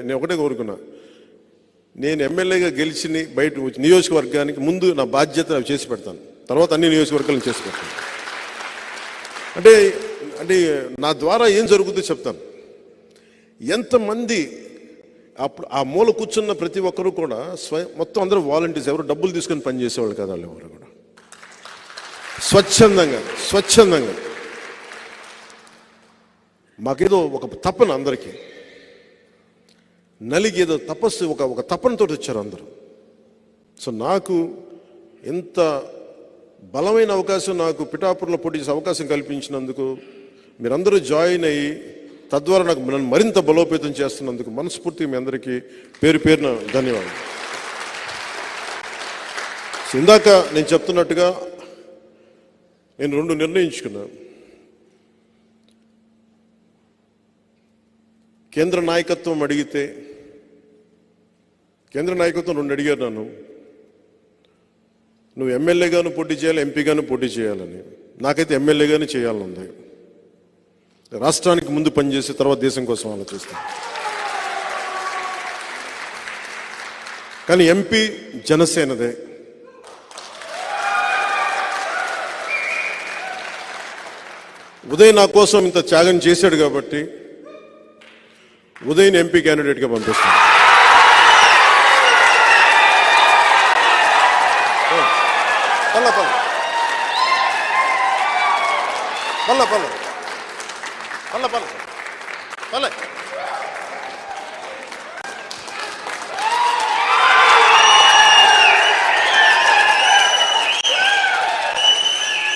నేను ఒకటే కోరుకున్నా, నేను ఎమ్మెల్యేగా గెలిచి బయట నియోజకవర్గానికి ముందు నా బాధ్యత అవి చేసి పెడతాను, తర్వాత అన్ని నియోజకవర్గాలను చేసి పెడతాను. అంటే అంటే నా ద్వారా ఏం జరుగుతుందో చెప్తాను. ఎంతమంది అప్పుడు ఆ మూల కూర్చున్న ప్రతి ఒక్కరూ కూడా మొత్తం అందరూ వాలంటీర్స్, ఎవరు డబ్బులు తీసుకొని పనిచేసేవాళ్ళు కదా, వాళ్ళు ఎవరు కూడా స్వచ్ఛందంగా మాకేదో ఒక తపన, అందరికీ నలిగి ఏదో తపస్సు, ఒక తపనతో వచ్చారు అందరూ. సో నాకు ఎంత బలమైన అవకాశం, నాకు పిఠాపురంలో పోటీ చేసే అవకాశం కల్పించినందుకు మీరందరూ జాయిన్ అయ్యి తద్వారా నన్ను మరింత బలోపేతం చేస్తున్నందుకు మనస్ఫూర్తిగా మీ అందరికీ పేరు పేరున ధన్యవాదాలు. ఇందాక నేను చెప్తున్నట్టుగా నేను 2 నిర్ణయించుకున్నాను. కేంద్ర నాయకత్వం అడిగితే, కేంద్ర నాయకత్వం 2 అడిగారు నన్ను, నువ్వు ఎమ్మెల్యేగాను పోటీ చేయాలి, ఎంపీగాను పోటీ చేయాలని. నాకైతే ఎమ్మెల్యేగానే చేయాలనుంది. రాష్ట్రానికి ముందు పనిచేసి తర్వాత దేశం కోసం ఆలోచిస్తాను. కానీ ఎంపీ జనసేనదే. ఉదయ్ నా కోసం ఇంత త్యాగం చేశాడు కాబట్టి ఉదయ్ని ఎంపీ క్యాండిడేట్గా పంపిస్తాను.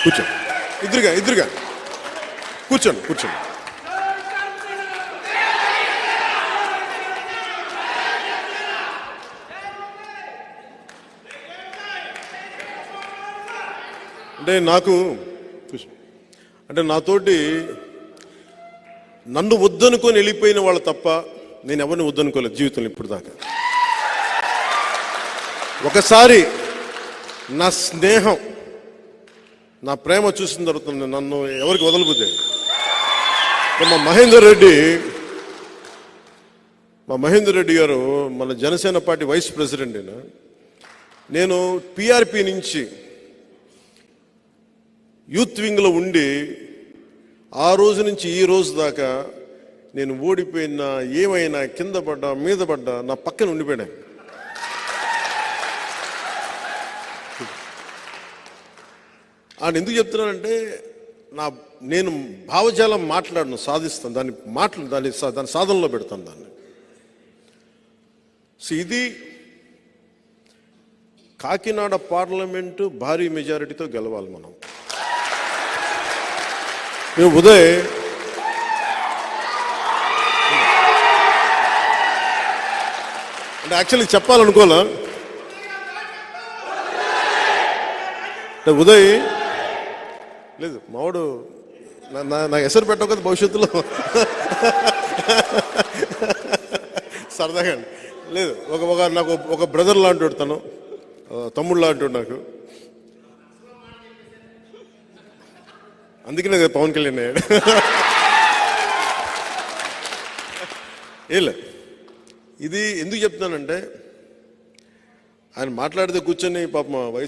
కూర్చోండి, ఇద్దరుగా కూర్చోండి. అంటే నాతోటి నన్ను వద్దనుకొని వెళ్ళిపోయిన వాళ్ళు తప్ప నేను ఎవరిని వద్దనుకోలేదు జీవితంలో ఇప్పుడు దాకా. ఒకసారి నా స్నేహం, నా ప్రేమ చూసిన తర్వాత నన్ను ఎవరికి వదలబుద్దే. మా మహేందర్ రెడ్డి గారు మన జనసేన పార్టీ వైస్ ప్రెసిడెంట్ అయినా, నేను పిఆర్పి నుంచి యూత్ వింగ్లో ఉండి ఆ రోజు నుంచి ఈ రోజు దాకా నేను ఓడిపోయినా, ఏమైనా, కింద పడ్డా, మీద పడ్డా నా పక్కన ఉండిపోయాను. ఆయన ఎందుకు చెప్తున్నానంటే, నేను భావజాలం మాట్లాడను, సాధిస్తాను, దాన్ని సాధనలో పెడతాను దాన్ని. సో ఇది కాకినాడ పార్లమెంటు భారీ మెజారిటీతో గెలవాలి మనం. ఉదయ్ అంటే యాక్చువల్లీ చెప్పాలనుకోలే, ఉదయ్ లేదు మావాడు నా ఎసరు పెట్టవు కదా భవిష్యత్తులో సరదాగా. లేదు, నాకు ఒక బ్రదర్ లాంటి తను, తమ్ముడు లాంటి నాకు. అందుకనే పవన్ కళ్యాణ్ అయ్యాడు. ఏలే, ఇది ఎందుకు చెప్తున్నానంటే, ఆయన మాట్లాడితే కూర్చొని పాపం వయసు